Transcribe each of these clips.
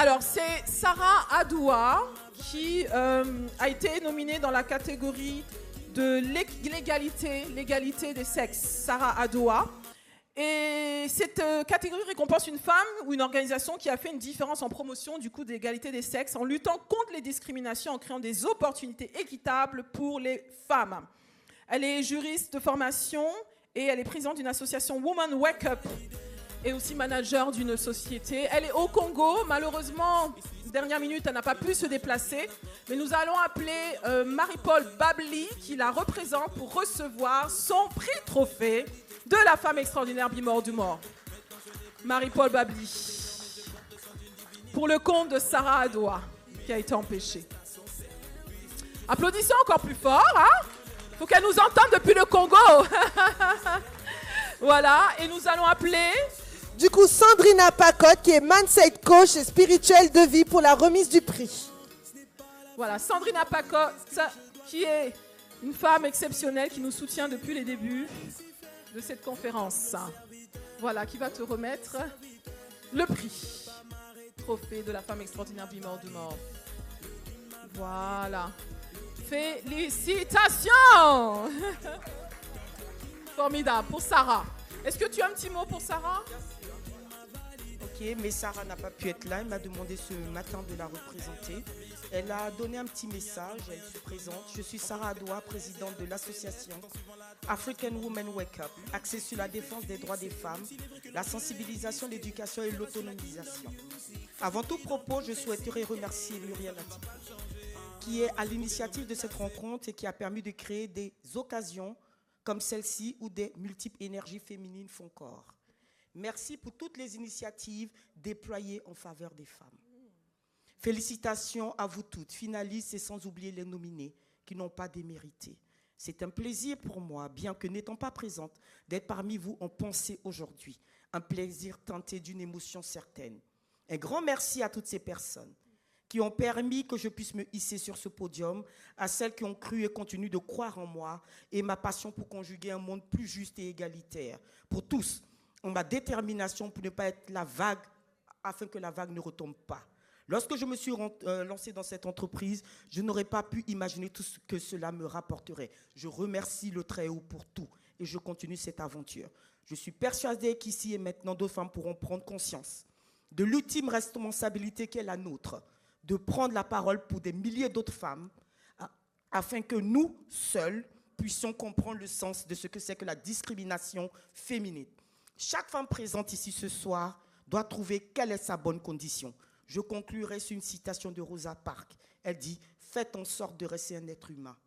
Alors, c'est Sarah Adoua qui a été nominée dans la catégorie de l'égalité des sexes. Sarah Adoua. Et cette catégorie récompense une femme ou une organisation qui a fait une différence en promotion du coup de l'égalité des sexes, en luttant contre les discriminations, en créant des opportunités équitables pour les femmes. Elle est juriste de formation et elle est présidente d'une association Women Wake Up et aussi manager d'une société. Elle est au Congo. Malheureusement, dernière minute, elle n'a pas pu se déplacer. Mais nous allons appeler Marie-Paul Babli, qui la représente pour recevoir son prix trophée de la femme extraordinaire Bimor du Mort. Marie-Paul Babli. Pour le compte de Sarah Adoua, qui a été empêchée. Applaudissons encore plus fort, hein? Faut qu'elle nous entende depuis le Congo. Voilà, et nous allons appeler... Du coup, Sandrina Pacotte, qui est mindset coach et spirituel de vie pour la remise du prix. Voilà, Sandrina Pacotte, qui est une femme exceptionnelle qui nous soutient depuis les débuts de cette conférence. Voilà, qui va te remettre le prix. Trophée de la femme extraordinaire Bimor du Mort. Voilà. Félicitations. Formidable. Pour Sarah. Est-ce que tu as un petit mot pour Sarah? Ok, mais Sarah n'a pas pu être là. Elle m'a demandé ce matin de la représenter. Elle a donné un petit message. Elle se présente. Je suis Sarah Adoua, présidente de l'association African Women Wake Up, axée sur la défense des droits des femmes, la sensibilisation, l'éducation et l'autonomisation. Avant tout propos, je souhaiterais remercier Muriel Atipo, qui est à l'initiative de cette rencontre et qui a permis de créer des occasions comme celle-ci où des multiples énergies féminines font corps. Merci pour toutes les initiatives déployées en faveur des femmes. Félicitations à vous toutes, finalistes, et sans oublier les nominés qui n'ont pas démérité. C'est un plaisir pour moi, bien que n'étant pas présente, d'être parmi vous en pensée aujourd'hui. Un plaisir teinté d'une émotion certaine. Un grand merci à toutes ces personnes qui ont permis que je puisse me hisser sur ce podium, à celles qui ont cru et continuent de croire en moi et ma passion pour conjuguer un monde plus juste et égalitaire pour tous, en ma détermination pour ne pas être la vague, afin que la vague ne retombe pas. Lorsque je me suis lancée dans cette entreprise, je n'aurais pas pu imaginer tout ce que cela me rapporterait. Je remercie le Très-Haut pour tout et je continue cette aventure. Je suis persuadée qu'ici et maintenant, d'autres femmes pourront prendre conscience de l'ultime responsabilité qu'est la nôtre, de prendre la parole pour des milliers d'autres femmes, afin que nous, seuls, puissions comprendre le sens de ce que c'est que la discrimination féminine. Chaque femme présente ici ce soir doit trouver quelle est sa bonne condition. Je conclurai sur une citation de Rosa Parks. Elle dit « Faites en sorte de rester un être humain ».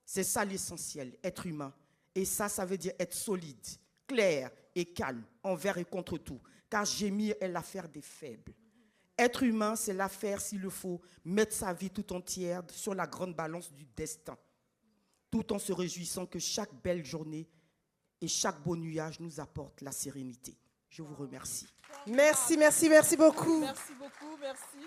C'est ça l'essentiel, être humain. Et ça veut dire être solide, clair et calme, envers et contre tout. Car gémir est l'affaire des faibles. Être humain, c'est l'affaire, s'il le faut, mettre sa vie tout entière sur la grande balance du destin, tout en se réjouissant que chaque belle journée et chaque beau nuage nous apporte la sérénité. Je vous remercie. Merci, merci, merci beaucoup. Merci beaucoup, merci.